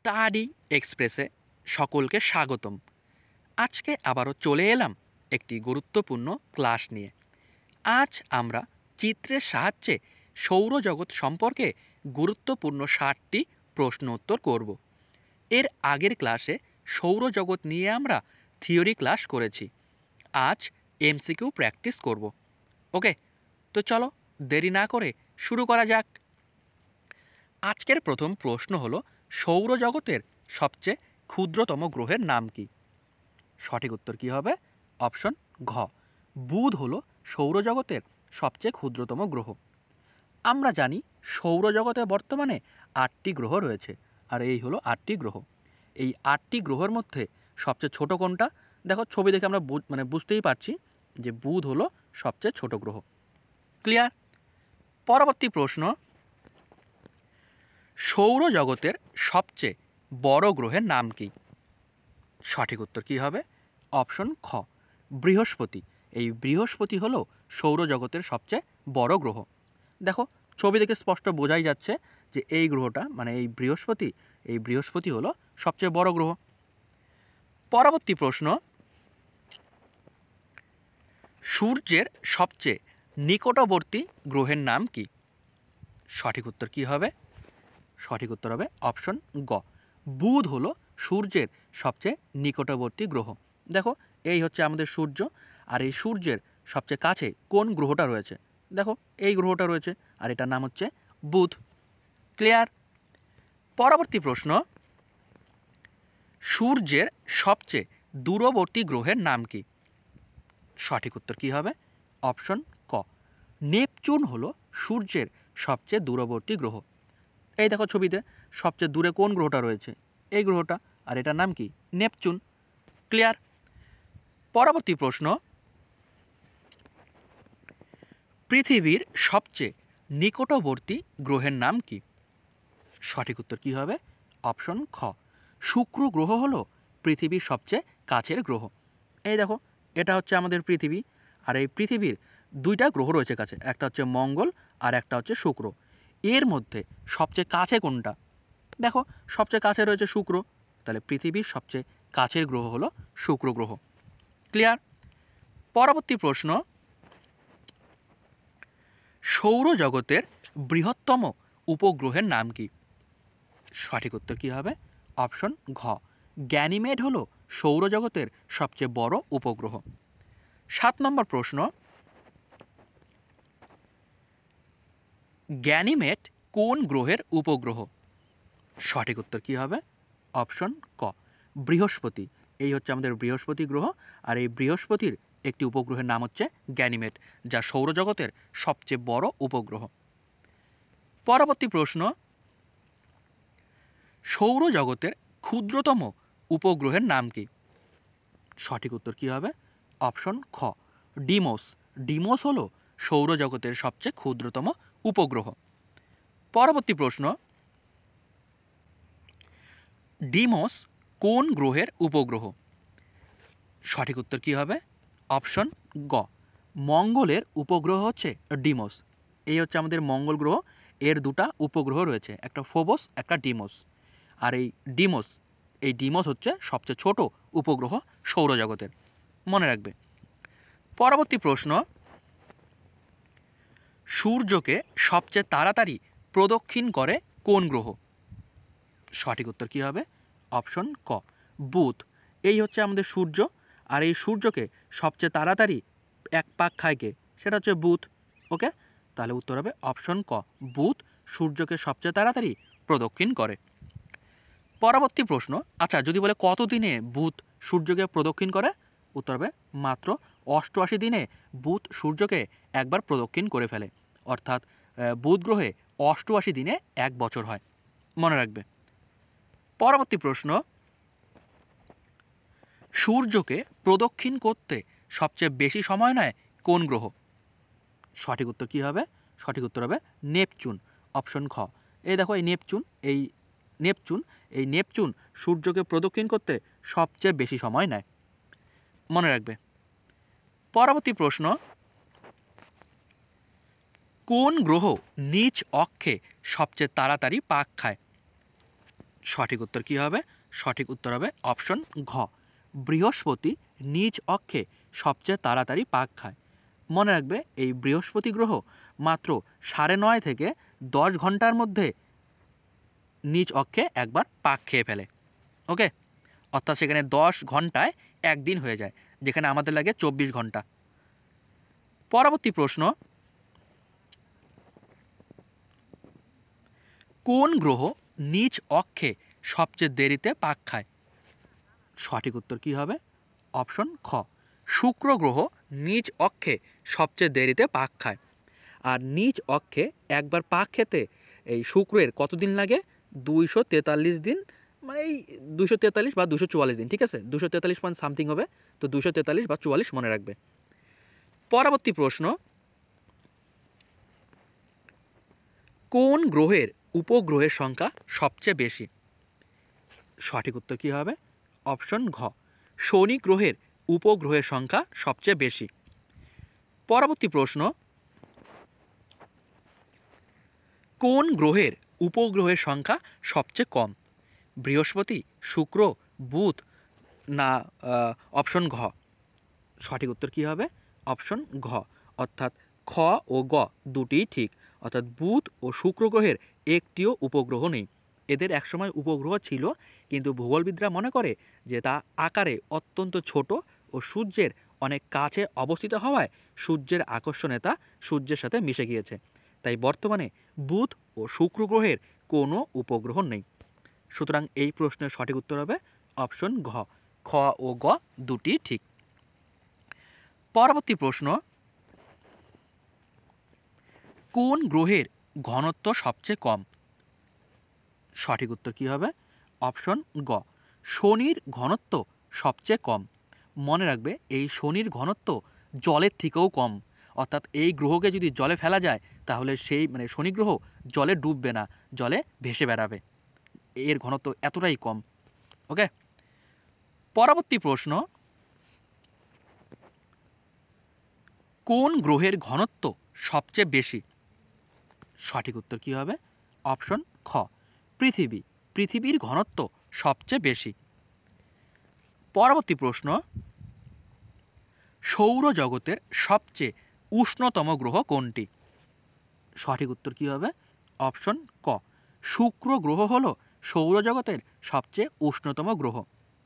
Study এক্সপ্রেসে সকলকে স্বাগতম। আজকে আবারও চলে এলাম একটি গুরুত্বপূর্ণ ক্লাস নিয়ে। আজ আমরা চিত্রের সাহায্যে সৌরজগৎ সম্পর্কে গুরুত্বপূর্ণ 60টি প্রশ্ন উত্তর করব। এর আগের ক্লাসে সৌরজগৎ নিয়ে আমরা থিওরি ক্লাস করেছি। আজ এমসিকিউ প্র্যাকটিস করব। ওকে, তো চলো দেরি না করে শুরু করা যাক। আজকের প্রথম প্রশ্ন হলো, সৌরজগতের সবচেয়ে ক্ষুদ্রতম গ্রহের নাম কি? সঠিক উত্তর কি হবে? অপশন ঘ, বুধ হলো সৌরজগতের সবচেয়ে ক্ষুদ্রতম গ্রহ। আমরা জানি সৌরজগতে বর্তমানে 8টি গ্রহ রয়েছে, আর এই হলো 8টি গ্রহ। এই 8টি গ্রহের মধ্যে সবচেয়ে ছোট কোনটা? দেখো, ছবি দেখে আমরা বুঝতেই পারছি যে বুধ হলো সবচেয়ে ছোট গ্রহ। ক্লিয়ার? পরবর্তী প্রশ্ন, সৌরজগতের সবচেয়ে বড় গ্রহের নাম কি? সঠিক উত্তর কি হবে? অপশন খ, বৃহস্পতি। এই বৃহস্পতি হলো সৌরজগতের সবচেয়ে বড় গ্রহ। দেখো, ছবি দেখে স্পষ্ট বোঝাই যাচ্ছে যে এই গ্রহটা মানে এই বৃহস্পতি হলো সবচেয়ে বড় গ্রহ। পরবর্তী প্রশ্ন, সূর্যের সবচেয়ে নিকটবর্তী গ্রহের নাম কি? সঠিক উত্তর কি হবে? সঠিক উত্তর হবে অপশন গ, বুধ হলো সূর্যের সবচেয়ে নিকটবর্তী গ্রহ। দেখো, এই হচ্ছে আমাদের সূর্য, আর এই সূর্যের সবচেয়ে কাছে কোন গ্রহটা রয়েছে? দেখো, এই গ্রহটা রয়েছে, আর এটার নাম হচ্ছে বুধ। ক্লিয়ার? পরবর্তী প্রশ্ন, সূর্যের সবচেয়ে দূরবর্তী গ্রহের নাম কি? সঠিক উত্তর কি হবে? অপশন ক, নেপচুন হলো সূর্যের সবচেয়ে দূরবর্তী গ্রহ। এই দেখো ছবিতে সবচেয়ে দূরে কোন গ্রহটা রয়েছে? এই গ্রহটা, আর এটার নাম কি? নেপচুন। ক্লিয়ার? পরবর্তী প্রশ্ন, পৃথিবীর সবচেয়ে নিকটবর্তী গ্রহের নাম কি? সঠিক উত্তর কি হবে? অপশন খ, শুক্র গ্রহ হলো পৃথিবীর সবচেয়ে কাছের গ্রহ। এই দেখো, এটা হচ্ছে আমাদের পৃথিবী, আর এই পৃথিবীর 2টা গ্রহ রয়েছে কাছে, একটা হচ্ছে মঙ্গল আর একটা হচ্ছে শুক্র। এর মধ্যে সবচেয়ে কাছে কোনটা? দেখো, সবচেয়ে কাছে রয়েছে শুক্র, তাহলে পৃথিবীর সবচেয়ে কাছের গ্রহ হলো শুক্র গ্রহ। ক্লিয়ার? পরবর্তী প্রশ্ন, সৌরজগতের বৃহত্তম উপগ্রহের নাম কি? সঠিক উত্তর কি হবে? অপশন ঘ, গ্যানিমেড হলো সৌরজগতের সবচেয়ে বড় উপগ্রহ। 7 নম্বর প্রশ্ন, গ্যানিমেড কোন গ্রহের উপগ্রহ? সঠিক উত্তর কি হবে? অপশন ক, বৃহস্পতি। এই হচ্ছে আমাদের বৃহস্পতি গ্রহ, আর এই বৃহস্পতির একটি উপগ্রহের নাম হচ্ছে গ্যানিমেড, যা সৌরজগতের সবচেয়ে বড় উপগ্রহ। পরবর্তী প্রশ্ন, সৌরজগতের ক্ষুদ্রতম উপগ্রহের নাম কি? সঠিক উত্তর কি হবে? অপশন খ, ডিমোস। ডিমোস হলো সৌরজগতের সবচেয়ে ক্ষুদ্রতম উপগ্রহ। পরবর্তী প্রশ্ন, ডিমোস কোন গ্রহের উপগ্রহ? সঠিক উত্তর কি হবে? অপশন গ, মঙ্গলের উপগ্রহ হচ্ছে ডিমোস। এই হচ্ছে আমাদের মঙ্গল গ্রহ, এর 2টা উপগ্রহ রয়েছে, একটা ফোবস, একটা ডিমোস। আর এই ডিমোস হচ্ছে সবচেয়ে ছোট উপগ্রহ সৌরজগতের, মনে রাখবে। পরবর্তী প্রশ্ন, সূর্যকে সবচেয়ে তাড়াতাড়ি প্রদক্ষিণ করে কোন গ্রহ? সঠিক উত্তর কি হবে? অপশন ক, বুধ। এই হচ্ছে আমাদের সূর্য, আর এই সূর্যকে সবচেয়ে তাড়াতাড়ি এক পাক খায় কে? সেটা হচ্ছে বুধ। ওকে, তাহলে উত্তর হবে অপশন ক, বুধ সূর্যকে সবচেয়ে তাড়াতাড়ি প্রদক্ষিণ করে। পরবর্তী প্রশ্ন, আচ্ছা যদি বলে কত দিনে বুধ সূর্যকে প্রদক্ষিণ করে? উত্তর হবে মাত্র 88 দিনে বুধ সূর্যকে একবার প্রদক্ষিণ করে ফেলে, অর্থাৎ বুধ গ্রহে 88 দিনে 1 বছর হয়, মনে রাখবে। পরবর্তী প্রশ্ন, সূর্যকে প্রদক্ষিণ করতে সবচেয়ে বেশি সময় নেয় কোন গ্রহ? সঠিক উত্তর কী হবে? সঠিক উত্তর হবে নেপচুন, অপশন খ। এই দেখো, এই নেপচুন সূর্যকে প্রদক্ষিণ করতে সবচেয়ে বেশি সময় নেয়, মনে রাখবে। পরবর্তী প্রশ্ন, কোন গ্রহ নিজ অক্ষে সবচেয়ে তাড়াতাড়ি পাক খায়? সঠিক উত্তর কী হবে? সঠিক উত্তর হবে অপশন ঘ, বৃহস্পতি নিজ অক্ষে সবচেয়ে তাড়াতাড়ি পাক খায়। মনে রাখবে এই বৃহস্পতি গ্রহ মাত্র 9.5 থেকে 10 ঘন্টার মধ্যে নিজ অক্ষে একবার পাক খেয়ে ফেলে। ওকে, অর্থাৎ সেখানে 10 ঘন্টায় একদিন হয়ে যায়, যেখানে আমাদের লাগে 24 ঘন্টা। পরবর্তী প্রশ্ন, কোন গ্রহ নিজ অক্ষে সবচেয়ে দেরিতে পাক খায়? সঠিক উত্তর কী হবে? অপশন খ, শুক্র গ্রহ নিজ অক্ষে সবচেয়ে দেরিতে পাক খায়। আর নিজ অক্ষে একবার পাক খেতে এই শুক্রের কতদিন লাগে? 243 দিন, মানে এই 243 বা 244 দিন, ঠিক আছে? 243 পয়েন্ট সামথিং হবে, তো 243 বা 44 মনে রাখবে। পরবর্তী প্রশ্ন, কোন গ্রহের উপগ্রহের সংখ্যা সবচেয়ে বেশি? সঠিক উত্তর কী হবে? অপশন ঘ, শনি গ্রহের উপগ্রহের সংখ্যা সবচেয়ে বেশি। পরবর্তী প্রশ্ন, কোন গ্রহের উপগ্রহের সংখ্যা সবচেয়ে কম? বৃহস্পতি, শুক্র, বুধ না অপশন ঘ? সঠিক উত্তর কী হবে? অপশন ঘ, অর্থাৎ খ ও গ দুটিই ঠিক। অর্থাৎ বুধ ও শুক্র গ্রহের একটিও উপগ্রহ নেই। এদের একসময় উপগ্রহ ছিল, কিন্তু ভূগোলবিদরা মনে করে যে তা আকারে অত্যন্ত ছোট ও সূর্যের অনেক কাছে অবস্থিত হওয়ায় সূর্যের আকর্ষণে তা সূর্যের সাথে মিশে গিয়েছে। তাই বর্তমানে বুধ ও শুক্র গ্রহের কোনো উপগ্রহ নেই। সুতরাং এই প্রশ্নের সঠিক উত্তর হবে অপশন ঘ, খ ও গ দুটি ঠিক। পরবর্তী প্রশ্ন, কোন গ্রহের ঘনত্ব সবচেয়ে কম? সঠিক উত্তর কী হবে? অপশন গ, শনির ঘনত্ব সবচেয়ে কম। মনে রাখবে এই শনির ঘনত্ব জলের থেকেও কম। অর্থাৎ এই গ্রহকে যদি জলে ফেলা যায় তাহলে সেই শনি গ্রহ জলে ডুববে না, জলে ভেসে বেড়াবে। এর ঘনত্ব এতটাই কম। ওকে, পরবর্তী প্রশ্ন, কোন গ্রহের ঘনত্ব সবচেয়ে বেশি? সঠিক উত্তর কী হবে? অপশন খ, পৃথিবী। পৃথিবীর ঘনত্ব সবচেয়ে বেশি। পরবর্তী প্রশ্ন, সৌরজগতের সবচেয়ে উষ্ণতম গ্রহ কোনটি? সঠিক উত্তর কী হবে? অপশন ক, শুক্র গ্রহ হলো সৌরজগতের সবচেয়ে উষ্ণতম গ্রহ।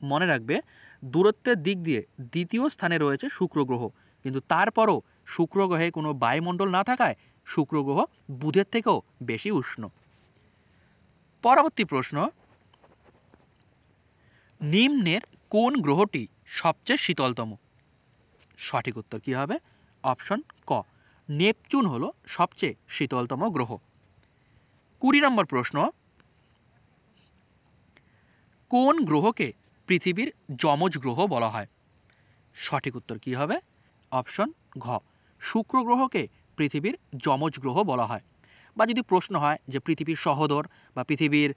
মনে রাখবে দূরত্বের দিক দিয়ে দ্বিতীয় স্থানে রয়েছে শুক্র গ্রহ, কিন্তু তারপরও শুক্র গ্রহে কোনো বায়ুমণ্ডল না থাকায় শুক্র গ্রহ বুধের থেকেও বেশি উষ্ণ। পরবর্তী প্রশ্ন, নিম্নের কোন গ্রহটি সবচেয়ে শীতলতম? সঠিক উত্তর কী হবে? অপশন ক, নেপচুন হলো সবচেয়ে শীতলতম গ্রহ। 20 নম্বর প্রশ্ন, কোন গ্রহকে পৃথিবীর যমজ গ্রহ বলা হয়? সঠিক উত্তর কী হবে? অপশন ঘ, শুক্র গ্রহকে পৃথিবীর যমজ গ্রহ বলা হয়। বা যদি প্রশ্ন হয় যে পৃথিবীর সহোদর বা পৃথিবীর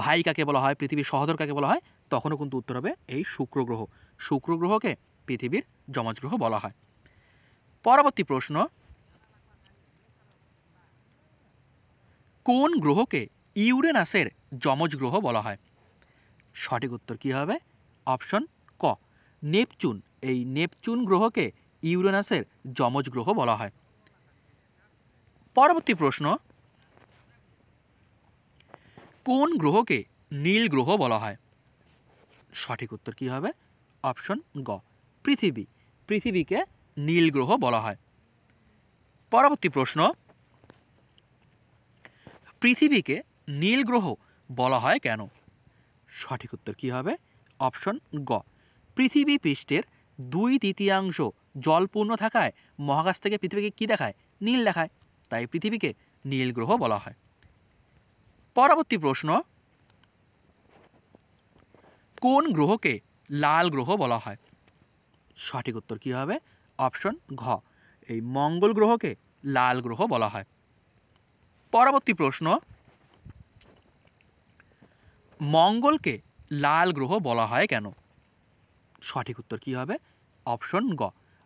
ভাই কাকে বলা হয়, পৃথিবীর সহোদর কাকে বলা হয়, তখনও কিন্তু উত্তর হবে এই শুক্র গ্রহ। শুক্র গ্রহকে পৃথিবীর যমজ গ্রহ বলা হয়। পরবর্তী প্রশ্ন, কোন গ্রহকে ইউরেনাসের যমজ গ্রহ বলা হয়? সঠিক উত্তর কী হবে? অপশন ক, নেপচুন। এই নেপচুন গ্রহকে ইউরেনাসের যমজ গ্রহ বলা হয়। পরবর্তী প্রশ্ন, কোন গ্রহকে নীল গ্রহ বলা হয়? সঠিক উত্তর কী হবে? অপশন গ, পৃথিবী। পৃথিবীকে নীল গ্রহ বলা হয়। পরবর্তী প্রশ্ন, পৃথিবীকে নীল গ্রহ বলা হয় কেন? সঠিক উত্তর কী হবে? অপশন গ, পৃথিবী পৃষ্ঠের 2/3 জলপূর্ণ থাকায় মহাকাশ থেকে পৃথিবীকে কী দেখায়? নীল দেখায়, তাই পৃথিবীকে নীল গ্রহ বলা হয়। পরবর্তী প্রশ্ন, কোন গ্রহকে লাল গ্রহ বলা হয়? সঠিক উত্তর কী হবে? অপশন ঘ, এই মঙ্গল গ্রহকে লাল গ্রহ বলা হয়। পরবর্তী প্রশ্ন, মঙ্গলকে লাল গ্রহ বলা হয় কেন? সঠিক উত্তর কী হবে? অপশন গ,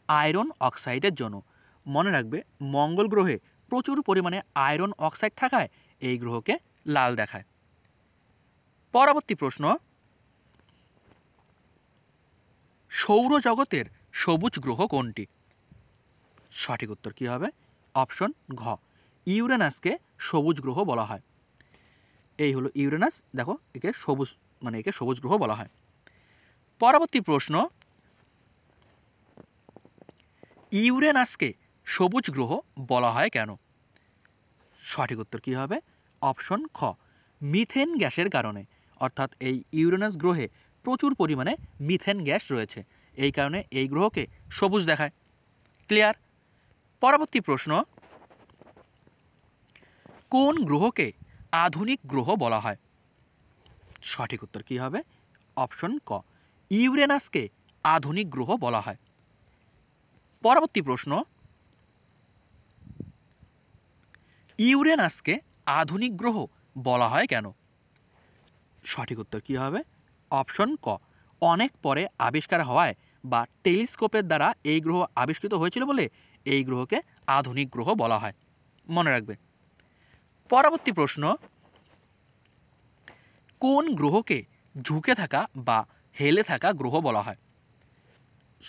আয়রন অক্সাইডের জন্য। মনে রাখবে মঙ্গল গ্রহে প্রচুর পরিমাণে আয়রন অক্সাইড থাকায় এই গ্রহকে লাল দেখায়। পরবর্তী প্রশ্ন, সৌরজগতের সবুজ গ্রহ কোনটি? সঠিক উত্তর কী হবে? অপশন ঘ, ইউরেনাসকে সবুজ গ্রহ বলা হয়। এই হলো ইউরেনাস, দেখো একে সবুজ, মানে একে সবুজ গ্রহ বলা হয়। পরবর্তী প্রশ্ন, ইউরেনাসকে সবুজ গ্রহ বলা হয় কেন? সঠিক উত্তর কী হবে? অপশন খ, মিথেন গ্যাসের কারণে। অর্থাৎ এই ইউরেনাস গ্রহে প্রচুর পরিমাণে মিথেন গ্যাস রয়েছে, এই কারণে এই গ্রহকে সবুজ দেখায়। ক্লিয়ার? পরবর্তী প্রশ্ন, কোন গ্রহকে আধুনিক গ্রহ বলা হয়? সঠিক উত্তর কী হবে? অপশন ক, ইউরেনাসকে আধুনিক গ্রহ বলা হয়। পরবর্তী প্রশ্ন, ইউরেনাসকে আধুনিক গ্রহ বলা হয় কেন? সঠিক উত্তর কী হবে? অপশন ক, অনেক পরে আবিষ্কার হওয়ায় বা টেলিস্কোপের দ্বারা এই গ্রহ আবিষ্কৃত হয়েছিল বলে এই গ্রহকে আধুনিক গ্রহ বলা হয়। মনে রাখবে। পরবর্তী প্রশ্ন, কোন গ্রহকে ঝুঁকে থাকা বা হেলে থাকা গ্রহ বলা হয়?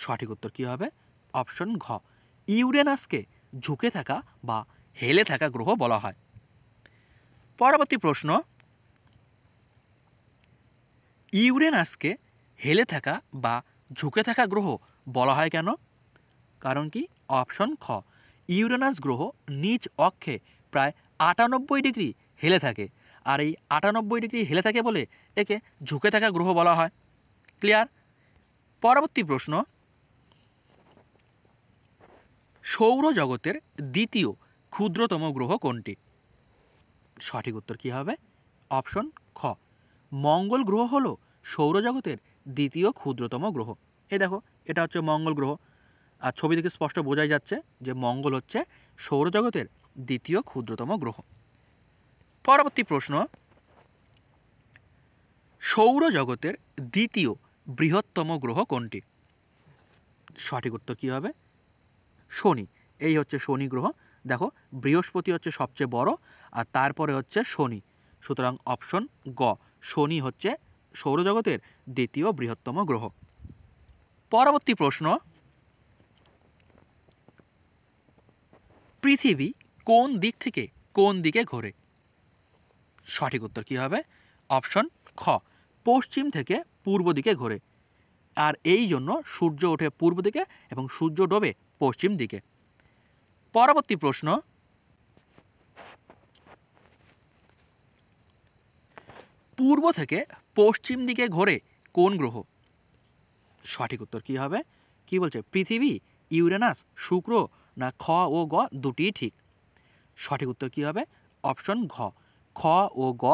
সঠিক উত্তর কী হবে? অপশন ঘ, ইউরেনাসকে ঝুঁকে থাকা বা হেলে থাকা গ্রহ বলা হয়। পরবর্তী প্রশ্ন, ইউরেনাসকে হেলে থাকা বা ঝুঁকে থাকা গ্রহ বলা হয় কেন? কারণ কি? অপশন খ, ইউরেনাস গ্রহ নিজ অক্ষে প্রায় ৯৮ ডিগ্রি হেলে থাকে, আর এই ৯৮ ডিগ্রি হেলে থাকে বলে একে ঝুঁকে থাকা গ্রহ বলা হয়। ক্লিয়ার? পরবর্তী প্রশ্ন, সৌরজগতের দ্বিতীয় ক্ষুদ্রতম গ্রহ কোনটি? সঠিক উত্তর কী হবে? অপশন খ, মঙ্গল গ্রহ হলো সৌরজগতের দ্বিতীয় ক্ষুদ্রতম গ্রহ। এই দেখো, এটা হচ্ছে মঙ্গল গ্রহ, আর ছবি থেকে স্পষ্ট বোঝাই যাচ্ছে যে মঙ্গল হচ্ছে সৌরজগতের দ্বিতীয় ক্ষুদ্রতম গ্রহ। পরবর্তী প্রশ্ন, সৌরজগতের দ্বিতীয় বৃহত্তম গ্রহ কোনটি? সঠিক উত্তর কী হবে? শনি। এই হচ্ছে শনি গ্রহ। দেখো, বৃহস্পতি হচ্ছে সবচেয়ে বড়, আর তারপরে হচ্ছে শনি। সুতরাং অপশন গ, শনি হচ্ছে সৌরজগতের দ্বিতীয় বৃহত্তম গ্রহ। পরবর্তী প্রশ্ন, পৃথিবী কোন দিক থেকে কোন দিকে ঘোরে? সঠিক উত্তর কী হবে? অপশন খ, পশ্চিম থেকে পূর্ব দিকে ঘোরে, আর এই জন্য সূর্য ওঠে পূর্ব দিকে এবং সূর্য ডোবে পশ্চিম দিকে। পরবর্তী প্রশ্ন, পূর্ব থেকে পশ্চিম দিকে ঘোরে কোন গ্রহ? সঠিক উত্তর কী হবে? কি বলছে? পৃথিবী, ইউরেনাস, শুক্র, না খ ও গ দুটিই ঠিক? সঠিক উত্তর কী হবে? অপশন ঘ, খ ও গ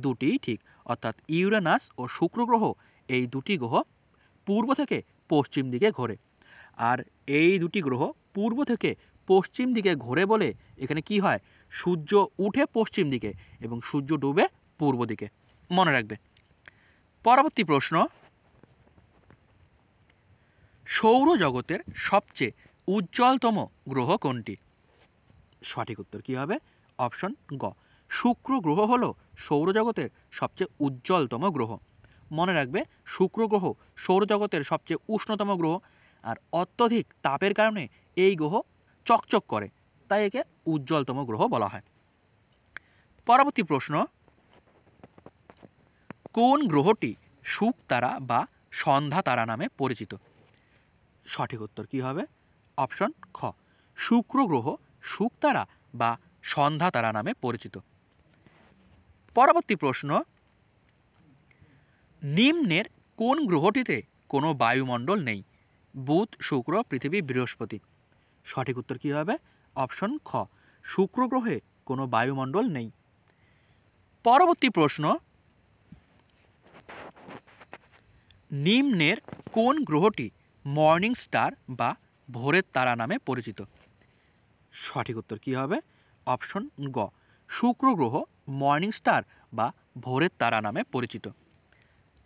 দুটিই ঠিক। অর্থাৎ ইউরেনাস ও শুক্র গ্রহ, এই দুটি গ্রহ পূর্ব থেকে পশ্চিম দিকে ঘোরে, আর এই দুটি গ্রহ পূর্ব থেকে পশ্চিম দিকে ঘোরে বলে এখানে কি হয়? সূর্য উঠে পশ্চিম দিকে এবং সূর্য ডুবে পূর্ব দিকে। মনে রাখবে। পরবর্তী প্রশ্ন, সৌরজগতের সবচেয়ে উজ্জ্বলতম গ্রহ কোনটি? সঠিক উত্তর কী হবে? অপশন গ, শুক্র গ্রহ হলো সৌরজগতের সবচেয়ে উজ্জ্বলতম গ্রহ। মনে রাখবে, শুক্র গ্রহ সৌরজগতের সবচেয়ে উষ্ণতম গ্রহ, আর অত্যধিক তাপের কারণে এই গ্রহ চকচক করে, তাই একে উজ্জ্বলতম গ্রহ বলা হয়। পরবর্তী প্রশ্ন, কোন গ্রহটি শুকতারা বা সন্ধ্যা তারা নামে পরিচিত? সঠিক উত্তর কী হবে? অপশন খ, শুক্র গ্রহ শুকতারা বা সন্ধ্যা তারা নামে পরিচিত। পরবর্তী প্রশ্ন, নিম্নের কোন গ্রহটিতে কোনো বায়ুমণ্ডল নেই? বুধ, শুক্র, পৃথিবী, বৃহস্পতি। সঠিক উত্তর কী হবে? অপশন খ, শুক্র গ্রহে কোনো বায়ুমণ্ডল নেই। পরবর্তী প্রশ্ন, নিম্নের কোন গ্রহটি মর্নিং স্টার বা ভোরের তারা নামে পরিচিত? সঠিক উত্তর কী হবে? অপশন গ, শুক্র গ্রহ মর্নিং স্টার বা ভোরের তারা নামে পরিচিত।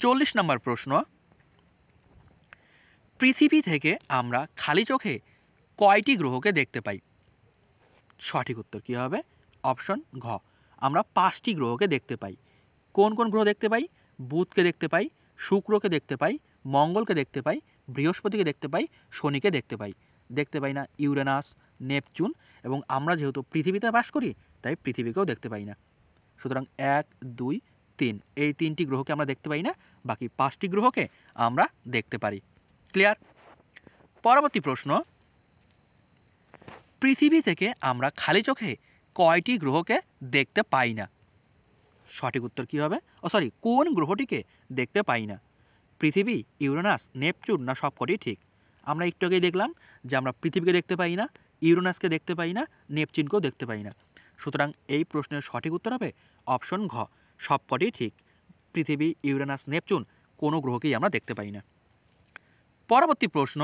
40 নম্বর প্রশ্ন, পৃথিবী থেকে আমরা খালি চোখে কয়টি গ্রহকে দেখতে পাই? সঠিক উত্তর কী হবে? অপশন ঘ, আমরা 5টি গ্রহকে দেখতে পাই। কোন কোন গ্রহ দেখতে পাই? বুধকে দেখতে পাই, শুক্রকে দেখতে পাই, মঙ্গলকে দেখতে পাই, বৃহস্পতিকে দেখতে পাই, শনিকে দেখতে পাই। দেখতে পাই না ইউরেনাস, নেপচুন, এবং আমরা যেহেতু পৃথিবীতে বাস করি তাই পৃথিবীকেও দেখতে পাই না। সুতরাং 1, 2, 3 এই 3টি গ্রহকে আমরা দেখতে পাই না, বাকি 5টি গ্রহকে আমরা দেখতে পারি। ক্লিয়ার? পরবর্তী প্রশ্ন, পৃথিবী থেকে আমরা খালি চোখে কয়টি গ্রহকে দেখতে পাই না? সঠিক উত্তর কী হবে? কোন গ্রহটিকে দেখতে পাই না? পৃথিবী, ইউরেনাস, নেপচুন, না সবকটি ঠিক? আমরা একটু আগেই দেখলাম যে আমরা পৃথিবীকে দেখতে পাই না, ইউরেনাসকে দেখতে পাই না, নেপচুনকেও দেখতে পাই না। সুতরাং এই প্রশ্নের সঠিক উত্তর হবে অপশন ঘ, সবকটি ঠিক। পৃথিবী, ইউরেনাস, নেপচুন কোনো গ্রহকেই আমরা দেখতে পাই না। পরবর্তী প্রশ্ন,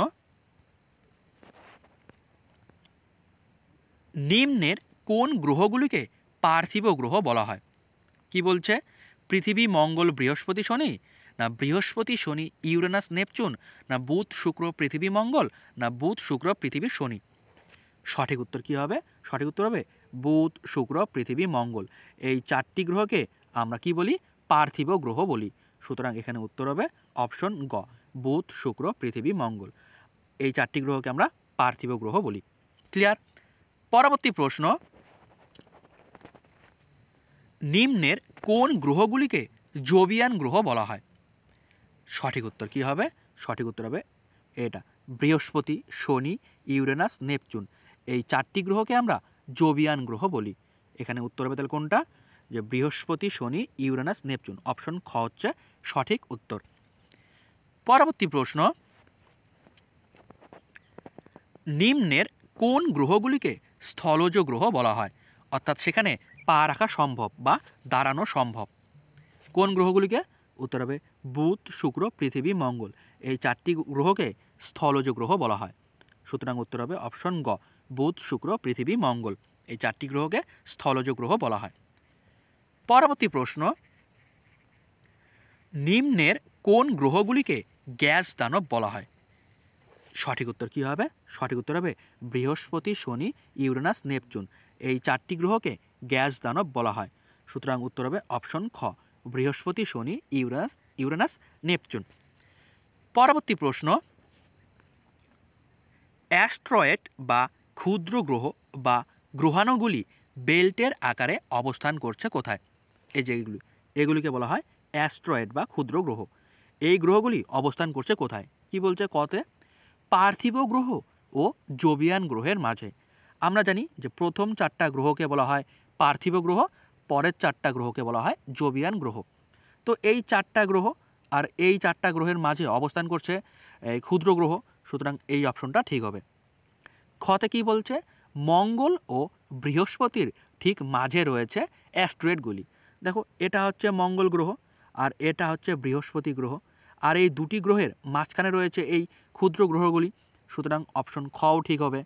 নিম্নের কোন গ্রহগুলিকে পার্থিব গ্রহ বলা হয়? কি বলছে? পৃথিবী, মঙ্গল, বৃহস্পতি, শনি, না বৃহস্পতি, শনি, ইউরেনাস, নেপচুন, না বুধ, শুক্র, পৃথিবী, মঙ্গল, না বুধ, শুক্র, পৃথিবী, শনি? সঠিক উত্তর কী হবে? সঠিক উত্তর হবে বুধ, শুক্র, পৃথিবী, মঙ্গল। এই 4টি গ্রহকে আমরা কি বলি? পার্থিব গ্রহ বলি। সুতরাং এখানে উত্তর হবে অপশন গ, বুধ, শুক্র, পৃথিবী, মঙ্গল। এই 4টি গ্রহকে আমরা পার্থিব গ্রহ বলি। ক্লিয়ার? পরবর্তী প্রশ্ন, নিম্নের কোন গ্রহগুলিকে জোবিয়ান গ্রহ বলা হয়? সঠিক উত্তর কী হবে? সঠিক উত্তর হবে এটা, বৃহস্পতি, শনি, ইউরেনাস, নেপচুন। এই 4টি গ্রহকে আমরা জোবিয়ান গ্রহ বলি। এখানে উত্তর হবে তাহলে কোনটা? যে বৃহস্পতি, শনি, ইউরেনাস, নেপচুন। অপশন খ হচ্ছে সঠিক উত্তর। পরবর্তী প্রশ্ন, নিম্নের কোন গ্রহগুলিকে স্থলজ গ্রহ বলা হয়? অর্থাৎ সেখানে পা রাখা সম্ভব বা দাঁড়ানো সম্ভব। কোন গ্রহগুলিকে? উত্তর হবে বুধ, শুক্র, পৃথিবী, মঙ্গল। এই 4টি গ্রহকে স্থলজ গ্রহ বলা হয়। সুতরাং উত্তর হবে অপশন গ, বুধ, শুক্র, পৃথিবী, মঙ্গল। এই 4টি গ্রহকে স্থলজ গ্রহ বলা হয়। পরবর্তী প্রশ্ন, নিম্নের কোন গ্রহগুলিকে গ্যাস দানব বলা হয়? সঠিক উত্তর কী হবে? সঠিক উত্তর হবে বৃহস্পতি, শনি, ইউরেনাস, নেপচুন। এই 4টি গ্রহকে গ্যাস দানব বলা হয়। সুতরাং উত্তর হবে অপশন খ, বৃহস্পতি, শনি, ইউরেনাস, নেপচুন। পরবর্তী প্রশ্ন, অ্যাস্ট্রয়েড বা ক্ষুদ্র গ্রহ বা গ্রহাণুগুলি বেল্টের আকারে অবস্থান করছে কোথায়? এই যে এগুলিকে বলা হয় অ্যাস্ট্রয়েড বা ক্ষুদ্র গ্রহ। এই গ্রহগুলি অবস্থান করছে কোথায়? কি বলছে কতে? পার্থিব গ্রহ ও জোবিয়ান গ্রহের মাঝে। আমরা জানি যে প্রথম 4টা গ্রহকে বলা হয় পার্থিব গ্রহ, পরের 4টা গ্রহকে বলা হয় জোবিয়ান গ্রহ। তো এই 4টা গ্রহ আর এই 4টা গ্রহের মাঝে অবস্থান করছে এই ক্ষুদ্র গ্রহ। সুতরাং এই অপশনটা ঠিক হবে। খতে কি বলছে? মঙ্গল ও বৃহস্পতির ঠিক মাঝে রয়েছে অ্যাস্ট্রয়েডগুলি। দেখো, এটা হচ্ছে মঙ্গল গ্রহ আর এটা হচ্ছে বৃহস্পতি গ্রহ, আর এই দুটি গ্রহের মাঝখানে রয়েছে এই ক্ষুদ্র গ্রহগুলি। সুতরাং অপশন খও ঠিক হবে।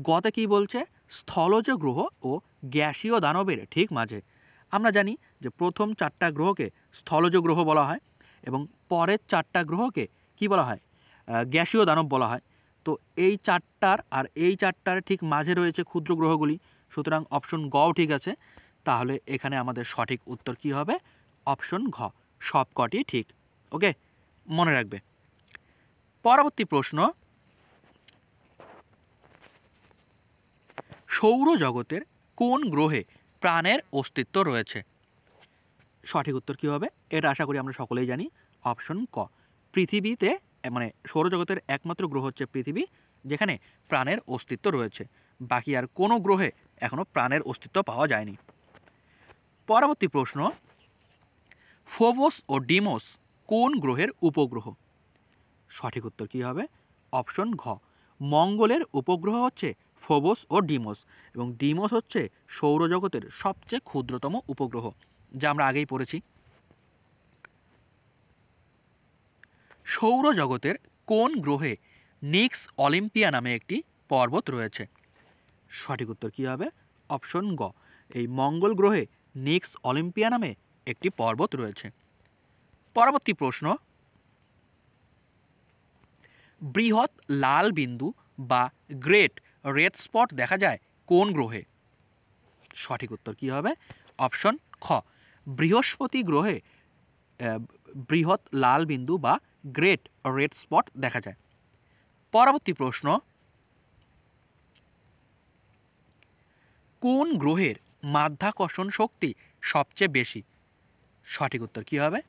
গতে কি বলছে? স্থলজ গ্রহ ও গ্যাসীয় দানবের ঠিক মাঝে। আমরা জানি যে প্রথম 4টা গ্রহকে স্থলজ গ্রহ বলা হয় এবং পরের 4টা গ্রহকে কি বলা হয়? গ্যাসীয় দানব বলা হয়। তো এই 4টার আর এই 4টার ঠিক মাঝে রয়েছে ক্ষুদ্র গ্রহগুলি। সুতরাং অপশন গও ঠিক আছে। তাহলে এখানে আমাদের সঠিক উত্তর কি হবে? অপশন ঘ, সবকটি ঠিক। ওকে, মনে রাখবে। পরবর্তী প্রশ্ন, সৌরজগতের কোন গ্রহে প্রাণের অস্তিত্ব রয়েছে? সঠিক উত্তর কী হবে? এটা আশা করি আমরা সকলেই জানি। অপশন ক, পৃথিবীতে, মানে সৌরজগতের একমাত্র গ্রহ হচ্ছে পৃথিবী যেখানে প্রাণের অস্তিত্ব রয়েছে। বাকি আর কোনো গ্রহে এখনও প্রাণের অস্তিত্ব পাওয়া যায়নি। পরবর্তী প্রশ্ন, ফোবস ও ডিমোস কোন গ্রহের উপগ্রহ? সঠিক উত্তর কী হবে? অপশন ঘ, মঙ্গলের উপগ্রহ হচ্ছে ফোবস ও ডিমোস, এবং ডিমোস হচ্ছে সৌরজগতের সবচেয়ে ক্ষুদ্রতম উপগ্রহ, যা আমরা আগেই পড়েছি। সৌরজগতের কোন গ্রহে নিক্স অলিম্পিয়া নামে একটি পর্বত রয়েছে? সঠিক উত্তর কী হবে? অপশন গ, এই মঙ্গল গ্রহে নিক্স অলিম্পিয়া নামে একটি পর্বত রয়েছে। পরবর্তী প্রশ্ন, বৃহৎ লাল বিন্দু বা গ্রেট রেড স্পট দেখা যায় কোন গ্রহে? সঠিক উত্তর কী হবে? অপশন খ, বৃহস্পতি গ্রহে বৃহৎ লাল বিন্দু বা গ্রেট রেড স্পট দেখা যায়। পরবর্তী প্রশ্ন, কোন গ্রহের মাধ্যাকর্ষণ শক্তি সবচেয়ে বেশি? সঠিক উত্তর কী হবে?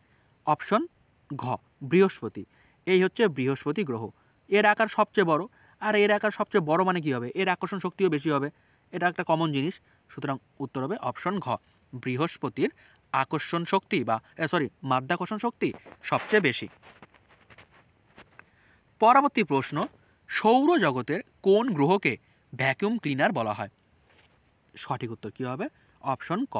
অপশন ঘ, বৃহস্পতি। এই হচ্ছে বৃহস্পতি গ্রহ। এর আকার সবচেয়ে বড়, আর এর আকার সবচেয়ে বড় মানে কী হবে? এর আকর্ষণ শক্তিও বেশি হবে। এটা একটা কমন জিনিস। সুতরাং উত্তর হবে অপশন ঘ, বৃহস্পতির আকর্ষণ শক্তি বা মাধ্যাকর্ষণ শক্তি সবচেয়ে বেশি। পরবর্তী প্রশ্ন, সৌরজগতের কোন গ্রহকে ভ্যাকুয়াম ক্লিনার বলা হয়? সঠিক উত্তর কী হবে? অপশন ক,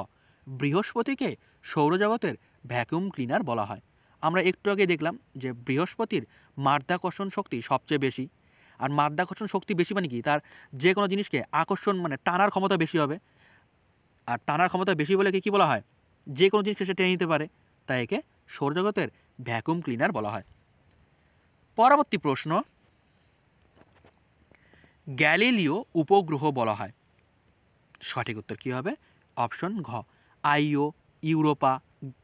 বৃহস্পতিকে সৌরজগতের ভ্যাকুয়াম ক্লিনার বলা হয়। আমরা একটু আগে দেখলাম যে বৃহস্পতির মাধ্যাকর্ষণ শক্তি সবচেয়ে বেশি। আর মাধ্যাকর্ষণ শক্তি বেশি মানে কি? তার যে কোনো জিনিসকে আকর্ষণ মানে টানার ক্ষমতা বেশি হবে। আর টানার ক্ষমতা বেশি বলে কী বলা হয়? যে কোনো জিনিসকে সে টেনে নিতে পারে, তাই একে সৌরজগতের ভ্যাকুয়াম ক্লিনার বলা হয়। পরবর্তী প্রশ্ন, গ্যালিলিও উপগ্রহ বলা হয়। সঠিক উত্তর কী হবে? অপশন ঘ, আইও, ইউরোপা,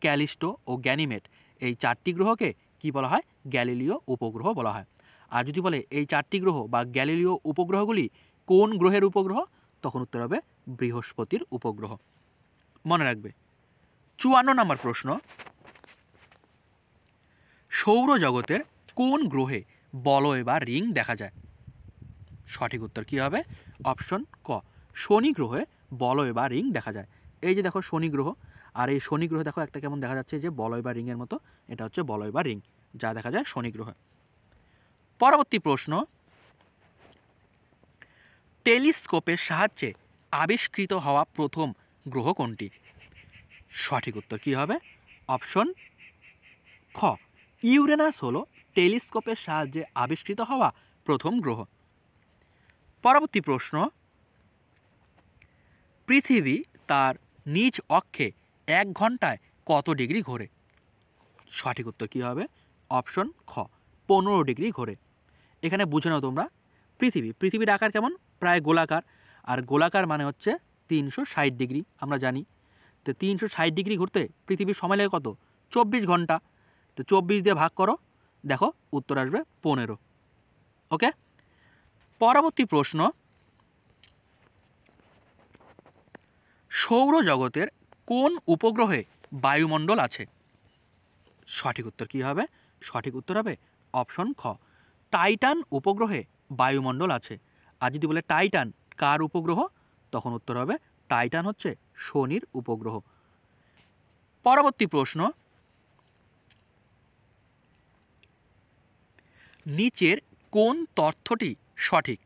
ক্যালিস্টো ও গ্যানিমেড এই 4টি গ্রহকে কি বলা হয়? গ্যালিলিও উপগ্রহ বলা হয়। আর যদি বলে এই 4টি গ্রহ বা গ্যালিলিও উপগ্রহগুলি কোন গ্রহের উপগ্রহ, তখন উত্তর হবে বৃহস্পতির উপগ্রহ। মনে রাখবে। 54 নম্বর প্রশ্ন, সৌরজগতের কোন গ্রহে বলয় বা রিং দেখা যায়? সঠিক উত্তর কী হবে? অপশন ক, শনি গ্রহে বলয় বা রিং দেখা যায়। এই যে দেখো শনি গ্রহ, আর এই শনি গ্রহে দেখো একটা কেমন দেখা যাচ্ছে যে বলয় বা রিংয়ের মতো, এটা হচ্ছে বলয় বা রিং, যা দেখা যায় শনি গ্রহে। পরবর্তী প্রশ্ন, টেলিস্কোপের সাহায্যে আবিষ্কৃত হওয়া প্রথম গ্রহ কোনটি? সঠিক উত্তর কী হবে? অপশন খ, ইউরেনাস হলো টেলিস্কোপের সাহায্যে আবিষ্কৃত হওয়া প্রথম গ্রহ। পরবর্তী প্রশ্ন, পৃথিবী তার নিজ অক্ষে 1 ঘন্টায় কত ডিগ্রি ঘোরে? সঠিক উত্তর কী হবে? অপশন খ, 15 ডিগ্রি ঘোরে। এখানে বুঝে নাও তোমরা, পৃথিবীর আকার কেমন? প্রায় গোলাকার, আর গোলাকার মানে হচ্ছে 360 ডিগ্রি আমরা জানি। তো 360 ডিগ্রি ঘুরতে পৃথিবীর সময় লাগে কত? 24 ঘন্টা। তো 24 দিয়ে ভাগ করো, দেখো উত্তর আসবে 15। ওকে। পরবর্তী প্রশ্ন, সৌরজগতের কোন উপগ্রহে বায়ুমণ্ডল আছে? সঠিক উত্তর কী হবে? সঠিক উত্তর হবে অপশন খ, টাইটান উপগ্রহে বায়ুমণ্ডল আছে। আর যদি বলে টাইটান কার উপগ্রহ, তখন উত্তর হবে টাইটান হচ্ছে শনির উপগ্রহ। পরবর্তী প্রশ্ন, নিচের কোন তথ্যটি সঠিক?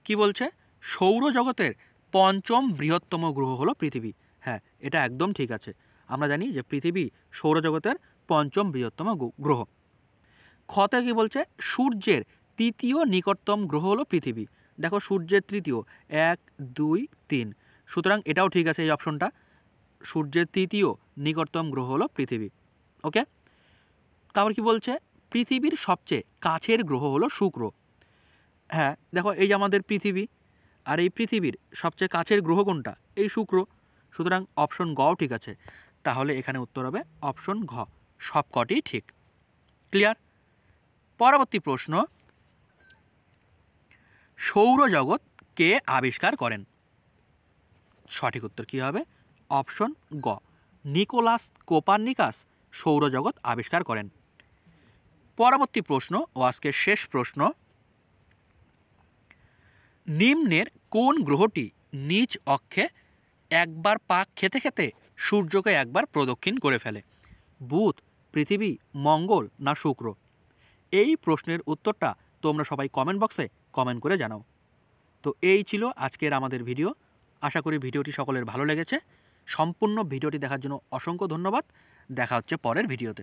কি বলছে? সৌরজগতের 5ম বৃহত্তম গ্রহ হলো পৃথিবী। হ্যাঁ, এটা একদম ঠিক আছে। আমরা জানি যে পৃথিবী সৌরজগতের 5ম বৃহত্তম গ্রহ। খতে কি বলছে? সূর্যের 3য় নিকটতম গ্রহ হলো পৃথিবী। দেখো সূর্যের 3য়, 1, 2, 3। সুতরাং এটাও ঠিক আছে, এই অপশনটা। সূর্যের 3য় নিকটতম গ্রহ হলো পৃথিবী। ওকে। তারপর কি বলছে? পৃথিবীর সবচেয়ে কাছের গ্রহ হলো শুক্র। হ্যাঁ, দেখো এই যে আমাদের পৃথিবী, আর এই পৃথিবীর সবচেয়ে কাছের গ্রহ কোনটা? এই শুক্র। সুতরাং অপশন গও ঠিক আছে। তাহলে এখানে উত্তর হবে অপশন ঘ, সবকটি ঠিক। ক্লিয়ার? পরবর্তী প্রশ্ন, সৌরজগৎ কে আবিষ্কার করেন? সঠিক উত্তর কী হবে? অপশন গ, নিকোলাস কোপার্নিকাস সৌরজগৎ আবিষ্কার করেন। পরবর্তী প্রশ্ন ও আজকের শেষ প্রশ্ন, নিম্নের কোন গ্রহটি নিজ অক্ষে একবার পাক খেতে খেতে সূর্যকে একবার প্রদক্ষিণ করে ফেলে? বুধ, পৃথিবী, মঙ্গল না শুক্র? এই প্রশ্নের উত্তরটা তোমরা সবাই কমেন্ট বক্সে কমেন্ট করে জানাও। তো এই ছিল আজকের আমাদের ভিডিও। আশা করি ভিডিওটি সকলের ভালো লেগেছে। সম্পূর্ণ ভিডিওটি দেখার জন্য অসংখ্য ধন্যবাদ। দেখা হচ্ছে পরের ভিডিওতে।